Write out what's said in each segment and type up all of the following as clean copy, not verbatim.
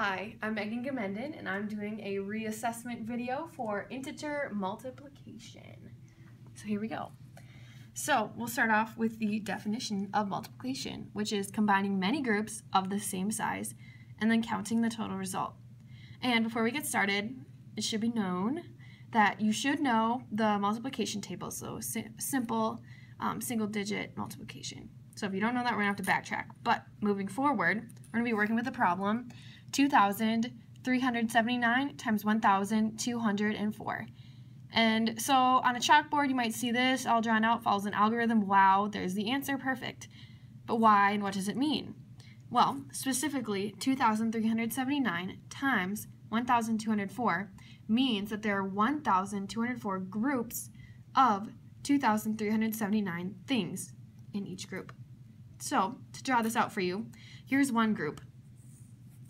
Hi, I'm Megan Gamenden, and I'm doing a reassessment video for integer multiplication. So here we go. So we'll start off with the definition of multiplication, which is combining many groups of the same size and then counting the total result. And before we get started, it should be known that you should know the multiplication table, so simple single-digit multiplication. So if you don't know that, we're going to have to backtrack. But moving forward, we're going to be working with the problem 2,379 times 1,204. And so on a chalkboard, you might see this all drawn out, follows an algorithm. Wow, there's the answer, perfect. But why and what does it mean? Well, specifically, 2,379 times 1,204 means that there are 1,204 groups of 2,379 things in each group. So, to draw this out for you, here's one group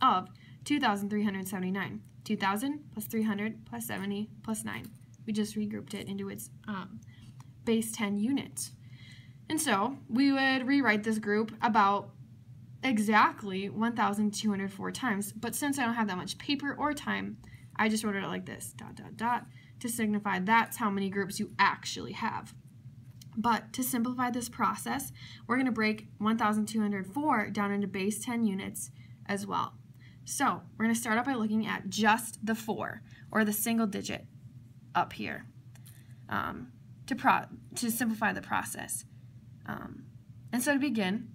of 2,379. 2,000 plus 300 plus 70 plus 9. We just regrouped it into its base 10 units. And so, we would rewrite this group about exactly 1,204 times, but since I don't have that much paper or time, I just wrote it like this, ... to signify that's how many groups you actually have. But to simplify this process, we're going to break 1,204 down into base 10 units as well. So we're going to start out by looking at just the 4, or the single digit up here, to simplify the process. And so to begin,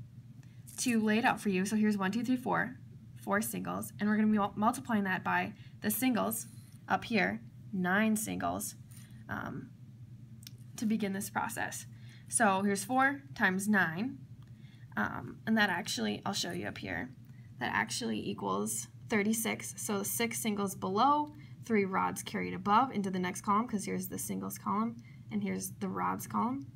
to lay it out for you, so here's 1, 2, 3, 4, 4 singles, and we're going to be multiplying that by the singles up here, 9 singles, to begin this process. So here's 4 times 9, and that actually, I'll show you up here, that actually equals 36. So 6 singles below, 3 rods carried above into the next column, because here's the singles column, and here's the rods column.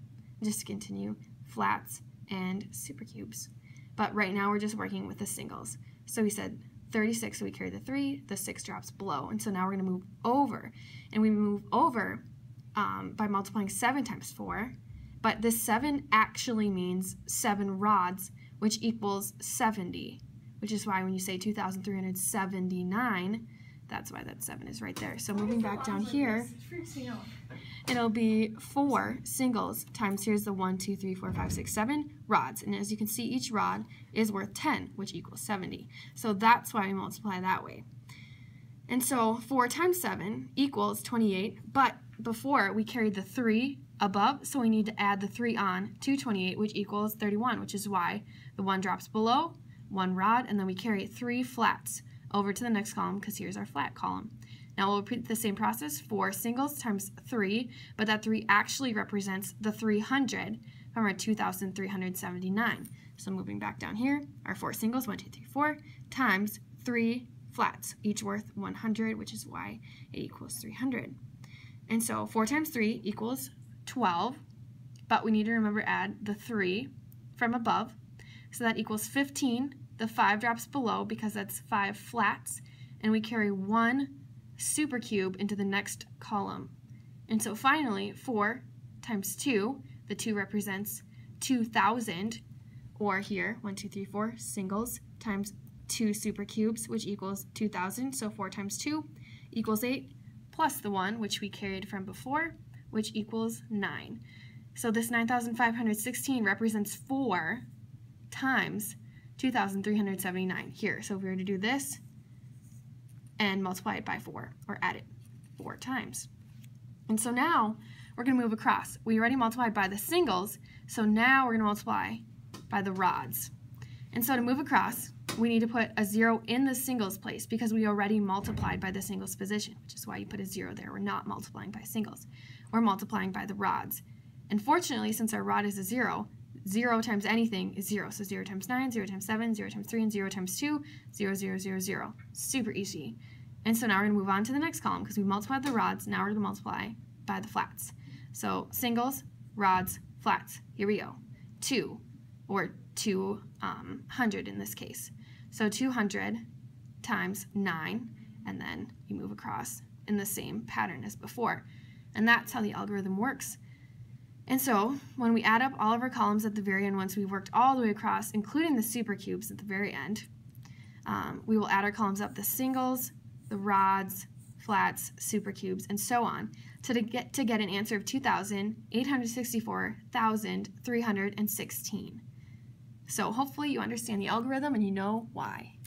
Just to continue, flats and supercubes. But right now we're just working with the singles. So we said 36, so we carry the 3, the 6 drops below, and so now we're going to move over. And we move over by multiplying 7 times 4, but this 7 actually means 7 rods, which equals 70, which is why when you say 2,379, that's why that 7 is right there. So moving back down here, it'll be 4 singles times, here's the 1, 2, 3, 4, 5, 6, 7 rods. And as you can see, each rod is worth 10, which equals 70. So that's why we multiply that way. And so 4 times 7 equals 28, but before we carried the 3 above, so we need to add the 3 on to 28, which equals 31, which is why the 1 drops below, 1 rod, and then we carry 3 flats over to the next column, because here's our flat column. Now we'll repeat the same process, 4 singles times 3, but that 3 actually represents the 300 from our 2,379. So moving back down here, our 4 singles, 1, 2, 3, 4, times 3 flats, each worth 100, which is why it equals 300. And so 4 times 3 equals 12, but we need to remember add the 3 from above, so that equals 15. The 5 drops below because that's 5 flats, and we carry 1 supercube into the next column. And so finally, 4 times 2, the 2 represents 2,000, or here, 1, 2, 3, 4 singles times 2 supercubes, which equals 2,000. So 4 times 2 equals 8, plus the 1, which we carried from before, which equals 9. So this 9,516 represents 4 times 2,379 here. So if we were to do this and multiply it by 4, or add it 4 times. And so now we're going to move across. We already multiplied by the singles, so now we're going to multiply by the rods. And so to move across, we need to put a 0 in the singles place because we already multiplied by the singles position, which is why you put a 0 there. We're not multiplying by singles. We're multiplying by the rods. And fortunately, since our rod is a 0, 0 times anything is 0. So 0 times 9, 0 times 7, 0 times 3, and 0 times 2, 0, 0, 0, 0. Super easy. And so now we're going to move on to the next column because we multiplied the rods. Now we're going to multiply by the flats. So singles, rods, flats. Here we go. 2, or 200 in this case. So 200 times 9, and then you move across in the same pattern as before. And that's how the algorithm works. And so when we add up all of our columns at the very end, once we've worked all the way across, including the supercubes at the very end, We will add our columns up, the singles, the rods, flats, supercubes, and so on, to get an answer of 2,864,316. So hopefully you understand the algorithm and you know why.